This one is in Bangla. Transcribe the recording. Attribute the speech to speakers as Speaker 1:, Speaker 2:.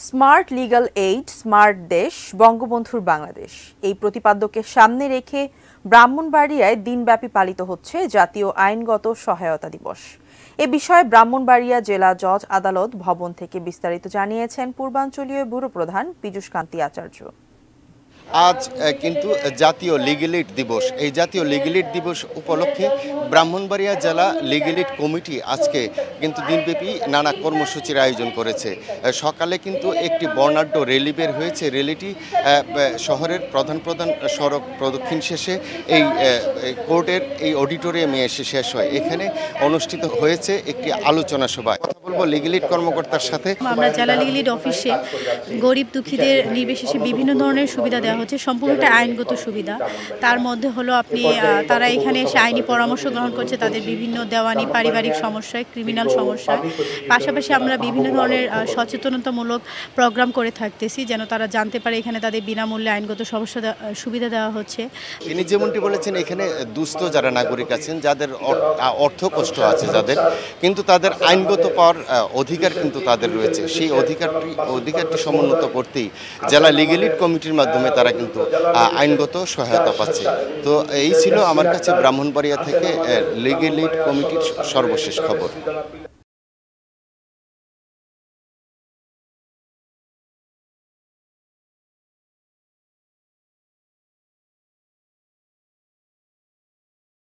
Speaker 1: স্মার্ট লিগ্যাল এইড স্মার্ট দেশ বঙ্গবন্ধুর বাংলাদেশ এই প্রতিপাদ্যকে সামনে রেখে ব্রাহ্মণবাড়িয়ায় দিনব্যাপী পালিত হচ্ছে জাতীয় আইনগত সহায়তা দিবস। এ বিষয়ে ব্রাহ্মণবাড়িয়া জেলা জজ আদালত ভবন থেকে বিস্তারিত জানিয়েছেন পূর্বাঞ্চলীয় ব্যুরো প্রধান পীযূষ কান্তি আচার্য।
Speaker 2: আজ কিন্তু জাতীয় লিগ্যাল এইড দিবস। এই জাতীয় লিগ্যাল এইড দিবস উপলক্ষে ব্রাহ্মণবাড়িয়া জেলা লিগ্যাল এইড কমিটি আজকে কিন্তু দিনব্যাপী নানা কর্মসূচির আয়োজন করেছে। সকালে কিন্তু একটি বর্ণাঢ্য র্যালি বের হয়েছে। র্যালিটি শহরের প্রধান সড়ক প্রদক্ষিণ শেষে এই কোর্টের এই অডিটোরিয়ামে এসে শেষ হয়। এখানে অনুষ্ঠিত হয়েছে একটি আলোচনা সভা। কথা বলবো লিগ্যাল এইড কর্মকর্তার সাথে।
Speaker 3: আমরা জেলা লিগ্যাল এইড অফিসে গরিব দুঃখীদের নির্বিশেষে বিভিন্ন ধরনের সুবিধা দেওয়া হচ্ছে, সম্পূর্ণ একটা আইনগত সুবিধা। তার মধ্যে হলো তারা এখানে এসে আইনি পরামর্শ গ্রহণ করছে তাদের বিভিন্ন দেওয়ানি, পারিবারিক সমস্যায়, ক্রিমিনাল সমস্যায়। পাশাপাশি আমরা বিভিন্ন ধরনের সচেতনতামূলক প্রোগ্রাম করে থাকতেছি যেন তারা জানতে পারে এখানে তাদের বিনামূল্যে আইনগত সুবিধা দেওয়া হচ্ছে।
Speaker 2: তিনি যেমনটি বলেছেন, এখানে দুস্থ যারা নাগরিক আছেন, যাদের অর্থ কষ্ট আছে, কিন্তু তাদের আইনগত পাওয়ার অধিকার কিন্তু তাদের রয়েছে। সেই অধিকারটি সমুন্নত করতেই জেলা লিগ্যাল এইড কমিটির মাধ্যমে তারা কিন্তু আইনগত সহায়তা পাচ্ছে। তো এই ছিল আমার কাছে ব্রাহ্মণবাড়িয়া থেকে লিগ্যাল এইড কমিটির সর্বশেষ খবর।